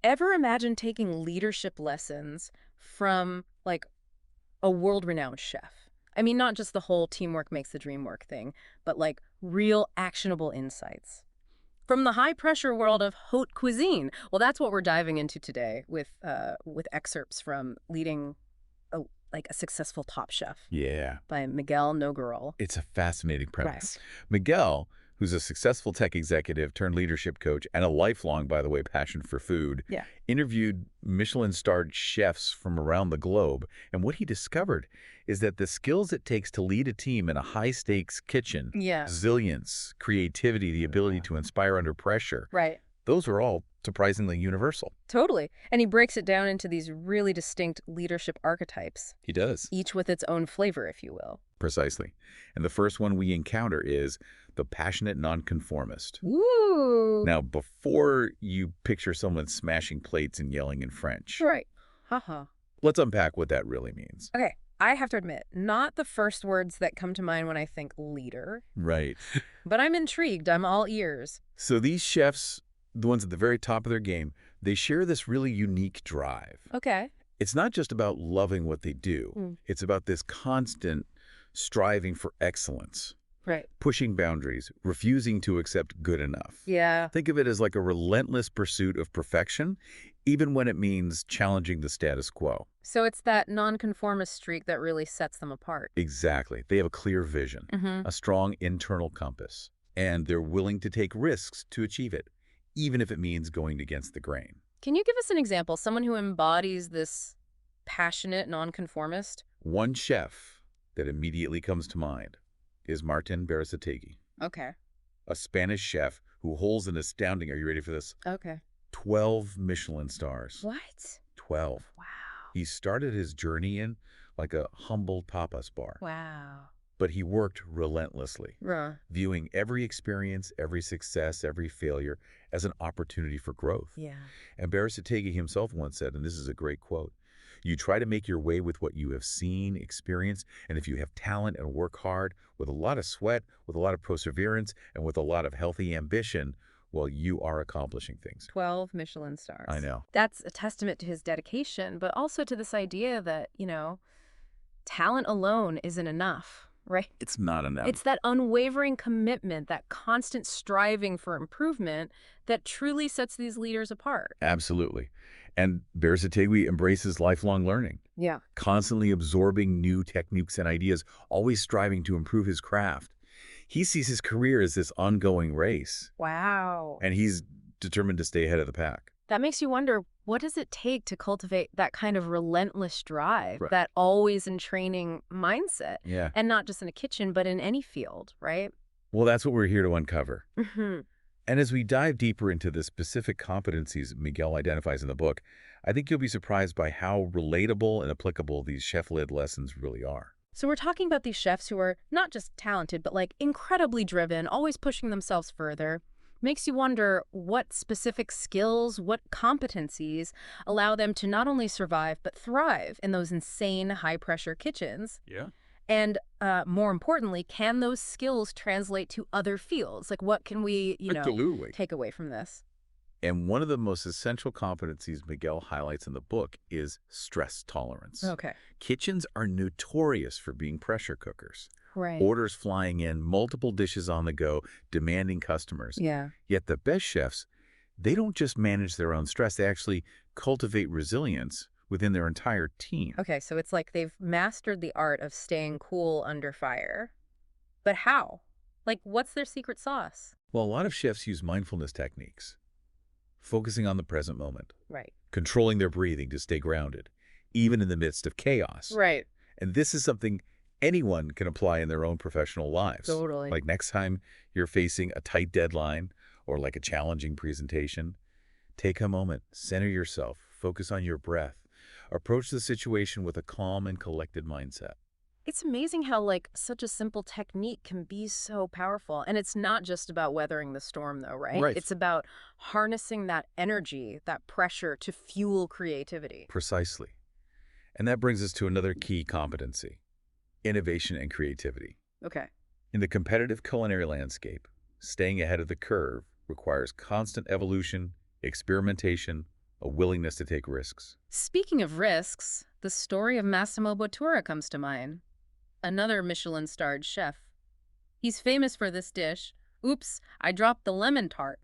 Ever imagine taking leadership lessons from, like, a world-renowned chef? I mean, not just the whole teamwork makes the dream work thing, but, like, real actionable insights. From the high-pressure world of haute cuisine. Well, that's what we're diving into today with excerpts from Leading a, a Successful Top Chef Yeah, by Miguel Noguerol. it's a fascinating Right. premise. Miguel, who's a successful tech executive turned leadership coach and a lifelong, by the way, passion for food, Yeah. interviewed Michelin-starred chefs from around the globe. And what he discovered is that the skills it takes to lead a team in a high-stakes kitchen, Yeah. resilience, creativity, the ability to inspire under pressure, Right. those are all surprisingly universal. Totally. And he breaks it down into these really distinct leadership archetypes, He does. each with its own flavor, if you will. Precisely. And the first one we encounter is the passionate nonconformist. Ooh. Now, before you picture someone smashing plates and yelling in French, Right. Haha. let's unpack what that really means. Okay. I have to admit, not the first words that come to mind when I think leader, Right. but I'm intrigued. I'm all ears. So these chefs, the ones at the very top of their game, they share this really unique drive. Okay. It's not just about loving what they do. Mm. It's about this constant striving for excellence, Right. pushing boundaries, refusing to accept good enough. Yeah. Think of it as like a relentless pursuit of perfection, even when it means challenging the status quo. So it's that nonconformist streak that really sets them apart. Exactly. They have a clear vision, Mm-hmm. a strong internal compass, and they're willing to take risks to achieve it, even if it means going against the grain. Can you give us an example? Someone who embodies this passionate nonconformist? One chef that immediately comes to mind is Martin Berasategui, Okay. a Spanish chef who holds an astounding, are you ready for this? Okay. 12 Michelin stars. What? 12. Wow. He started his journey in like a humble tapas bar, Wow. but he worked relentlessly, Ruh. viewing every experience, every success, every failure as an opportunity for growth. Yeah. And Berasategui himself once said, and this is a great quote, "You try to make your way with what you have seen, experienced, and if you have talent and work hard, with a lot of sweat, with a lot of perseverance, and with a lot of healthy ambition, well, you are accomplishing things." 12 Michelin stars. I know. That's a testament to his dedication, but also to this idea that, talent alone isn't enough, right? It's not enough. It's that unwavering commitment, that constant striving for improvement that truly sets these leaders apart. Absolutely. And Berasategui embraces lifelong learning, Yeah. constantly absorbing new techniques and ideas, always striving to improve his craft. He sees his career as this ongoing race, Wow. and he's determined to stay ahead of the pack. That makes you wonder, what does it take to cultivate that kind of relentless drive, Right. that always in training mindset? Yeah. And not just in a kitchen, but in any field, right? Well, that's what we're here to uncover. Mm-hmm. And as we dive deeper into the specific competencies Miguel identifies in the book, I think you'll be surprised by how relatable and applicable these chef-led lessons really are. So we're talking about these chefs who are not just talented, but incredibly driven, always pushing themselves further. Makes you wonder what specific skills, what competencies allow them to not only survive, but thrive in those insane high-pressure kitchens. Yeah. And more importantly, can those skills translate to other fields? Like, what can we, Absolutely. take away from this? And one of the most essential competencies Miguel highlights in the book is stress tolerance. Okay. Kitchens are notorious for being pressure cookers. Right. Orders flying in, multiple dishes on the go, demanding customers. Yeah. Yet the best chefs, they don't just manage their own stress, they actually cultivate resilience within their entire team. Okay, so it's like they've mastered the art of staying cool under fire. But how? What's their secret sauce? Well, a lot of chefs use mindfulness techniques, focusing on the present moment, Right. controlling their breathing to stay grounded, even in the midst of chaos. Right. And this is something anyone can apply in their own professional lives. Totally. Like next time you're facing a tight deadline or like a challenging presentation, take a moment, center yourself, focus on your breath, approach the situation with a calm and collected mindset. It's amazing how, such a simple technique can be so powerful. And it's not just about weathering the storm, though, right? Right. It's about harnessing that energy, that pressure to fuel creativity. Precisely. And that brings us to another key competency, innovation and creativity. Okay. In the competitive culinary landscape, staying ahead of the curve requires constant evolution, experimentation, a willingness to take risks. Speaking of risks, the story of Massimo Bottura comes to mind. Another Michelin-starred chef. He's famous for this dish. Oops, I dropped the lemon tart,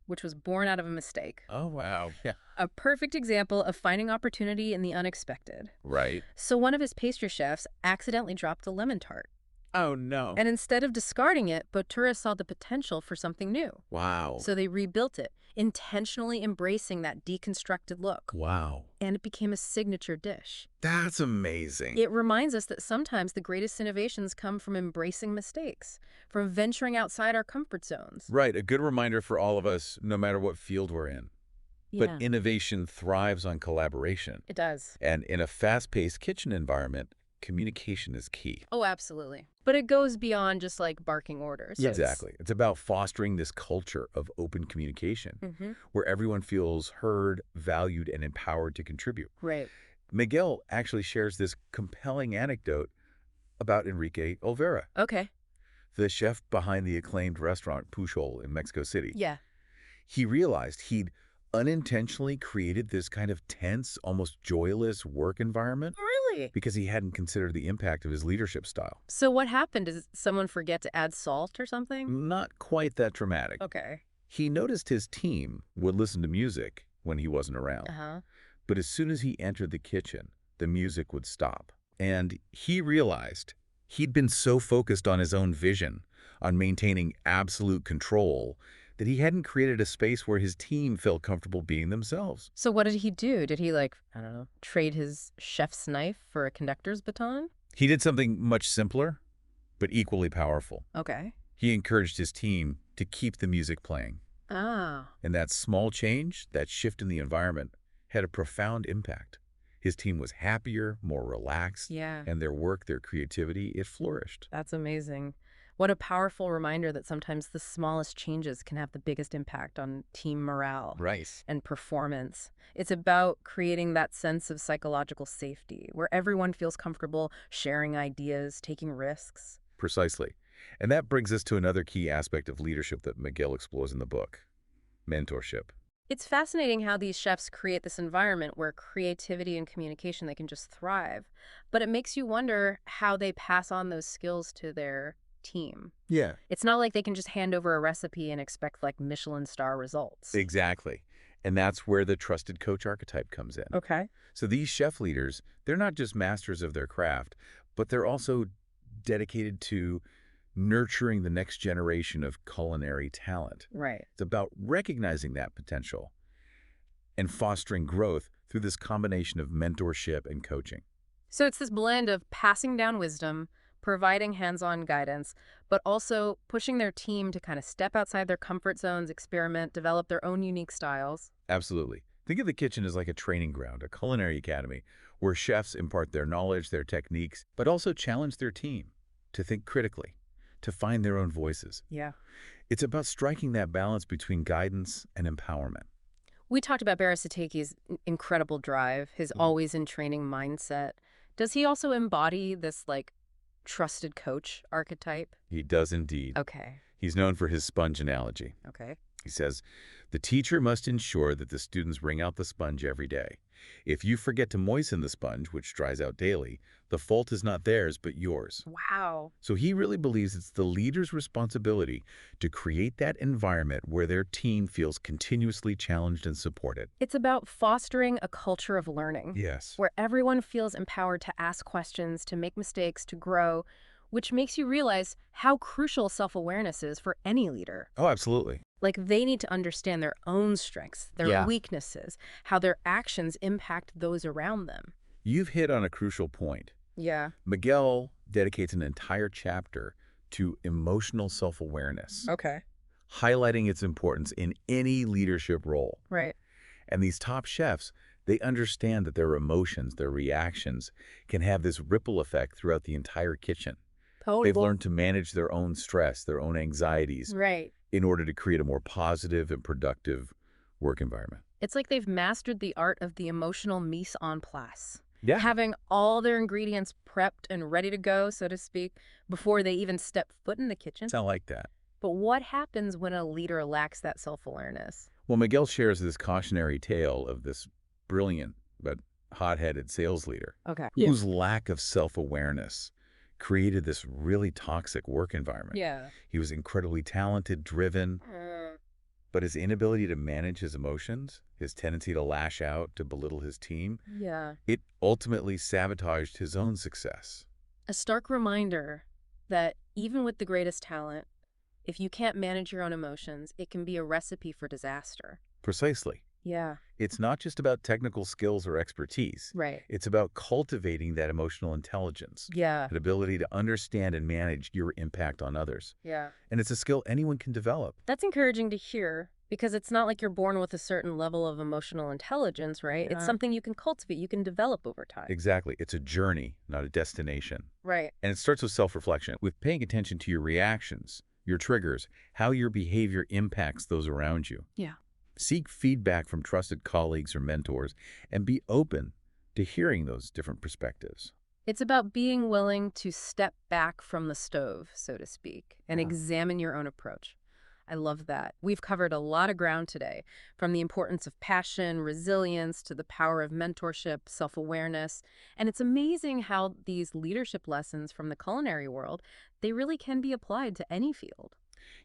which was born out of a mistake. Oh, wow. Yeah. A perfect example of finding opportunity in the unexpected. Right. So one of his pastry chefs accidentally dropped the lemon tart. Oh, no. And instead of discarding it, Bottura saw the potential for something new. Wow. So they rebuilt it, intentionally embracing that deconstructed look. Wow. And it became a signature dish. That's amazing. It reminds us that sometimes the greatest innovations come from embracing mistakes, from venturing outside our comfort zones. Right. A good reminder for all of us, no matter what field we're in. But Yeah, innovation thrives on collaboration. it does. And in a fast-paced kitchen environment, communication is key. Oh, absolutely. But it goes beyond just like barking orders. Yeah, exactly. It's about fostering this culture of open communication where everyone feels heard, valued, and empowered to contribute. Right. Miguel actually shares this compelling anecdote about Enrique Olvera, Okay. the chef behind the acclaimed restaurant Pujol in Mexico City. Yeah. He realized he'd unintentionally created this kind of tense, almost joyless work environment Really? because he hadn't considered the impact of his leadership style. So what happened? Did someone forget to add salt or something? Not quite that dramatic. Okay. He noticed his team would listen to music when he wasn't around. Uh-huh. But as soon as he entered the kitchen, the music would stop. And he realized he'd been so focused on his own vision, on maintaining absolute control, that he hadn't created a space where his team felt comfortable being themselves. So what did he do? Did he like, I don't know, trade his chef's knife for a conductor's baton? He did something much simpler, but equally powerful. Okay. He encouraged his team to keep the music playing. Ah. And that small change, that shift in the environment, had a profound impact. His team was happier, more relaxed, Yeah. and their work, their creativity, it flourished. That's amazing. What a powerful reminder that sometimes the smallest changes can have the biggest impact on team morale Right. and performance. It's about creating that sense of psychological safety where everyone feels comfortable sharing ideas, taking risks. Precisely. And that brings us to another key aspect of leadership that Miguel explores in the book: mentorship. It's fascinating how these chefs create this environment where creativity and communication, they can just thrive. But it makes you wonder how they pass on those skills to their team. Yeah. It's not like they can just hand over a recipe and expect like Michelin star results. Exactly. And that's where the trusted coach archetype comes in. Okay. So these chef leaders, they're not just masters of their craft, but they're also dedicated to nurturing the next generation of culinary talent. Right. It's about recognizing that potential and fostering growth through this combination of mentorship and coaching. So it's this blend of passing down wisdom, providing hands-on guidance, but also pushing their team to kind of step outside their comfort zones, experiment, develop their own unique styles. Absolutely. Think of the kitchen as like a training ground, a culinary academy, where chefs impart their knowledge, their techniques, but also challenge their team to think critically, to find their own voices. Yeah. It's about striking that balance between guidance and empowerment. We talked about Barasatake's incredible drive, his always in training mindset. Does he also embody this like trusted coach archetype? He does indeed. Okay. He's known for his sponge analogy. Okay. He says, the teacher must ensure that the students wring out the sponge every day. If you forget to moisten the sponge, which dries out daily, the fault is not theirs but yours. Wow. So he really believes it's the leader's responsibility to create that environment where their team feels continuously challenged and supported. It's about fostering a culture of learning. Yes. Where everyone feels empowered to ask questions, to make mistakes, to grow, which makes you realize how crucial self-awareness is for any leader. Oh, absolutely. Like they need to understand their own strengths, their weaknesses, how their actions impact those around them. You've hit on a crucial point. Yeah. Miguel dedicates an entire chapter to emotional self-awareness, Okay. highlighting its importance in any leadership role. Right. And these top chefs, they understand that their emotions, their reactions, can have this ripple effect throughout the entire kitchen. Totally. They've learned to manage their own stress, their own anxieties, Right. in order to create a more positive and productive work environment. It's like they've mastered the art of the emotional mise en place. Yeah. Having all their ingredients prepped and ready to go, so to speak, before they even step foot in the kitchen. Sound like that. But what happens when a leader lacks that self-awareness? Well, Miguel shares this cautionary tale of this brilliant but hot-headed sales leader Okay. whose lack of self-awareness created this really toxic work environment. Yeah. He was incredibly talented, driven, but his inability to manage his emotions, his tendency to lash out, to belittle his team, Yeah. it ultimately sabotaged his own success. A stark reminder that even with the greatest talent, if you can't manage your own emotions, it can be a recipe for disaster. Precisely. Yeah. It's not just about technical skills or expertise. Right. It's about cultivating that emotional intelligence, Yeah. that ability to understand and manage your impact on others. Yeah. And it's a skill anyone can develop. That's encouraging to hear because it's not like you're born with a certain level of emotional intelligence, right? It's Yeah. something you can cultivate, you can develop over time. Exactly. It's a journey, not a destination. Right. And it starts with self-reflection, with paying attention to your reactions, your triggers, how your behavior impacts those around you. Yeah. Seek feedback from trusted colleagues or mentors, and be open to hearing those different perspectives. It's about being willing to step back from the stove, so to speak, and examine your own approach. I love that. We've covered a lot of ground today, from the importance of passion, resilience, to the power of mentorship, self-awareness. And it's amazing how these leadership lessons from the culinary world, they really can be applied to any field.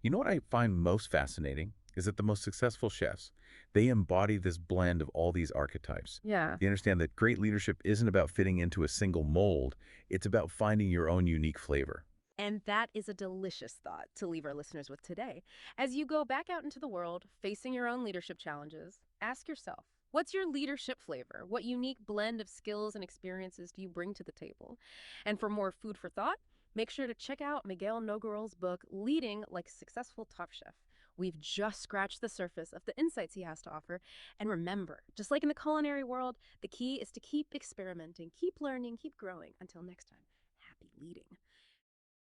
You know what I find most fascinating is that the most successful chefs, they embody this blend of all these archetypes. Yeah. They understand that great leadership isn't about fitting into a single mold. It's about finding your own unique flavor. And that is a delicious thought to leave our listeners with today. As you go back out into the world, facing your own leadership challenges, ask yourself, what's your leadership flavor? What unique blend of skills and experiences do you bring to the table? And for more food for thought, make sure to check out Miguel Noguerol's book, Leading Like a Successful Top Chef. We've just scratched the surface of the insights he has to offer. And remember, just like in the culinary world, the key is to keep experimenting, keep learning, keep growing. Until next time, happy leading.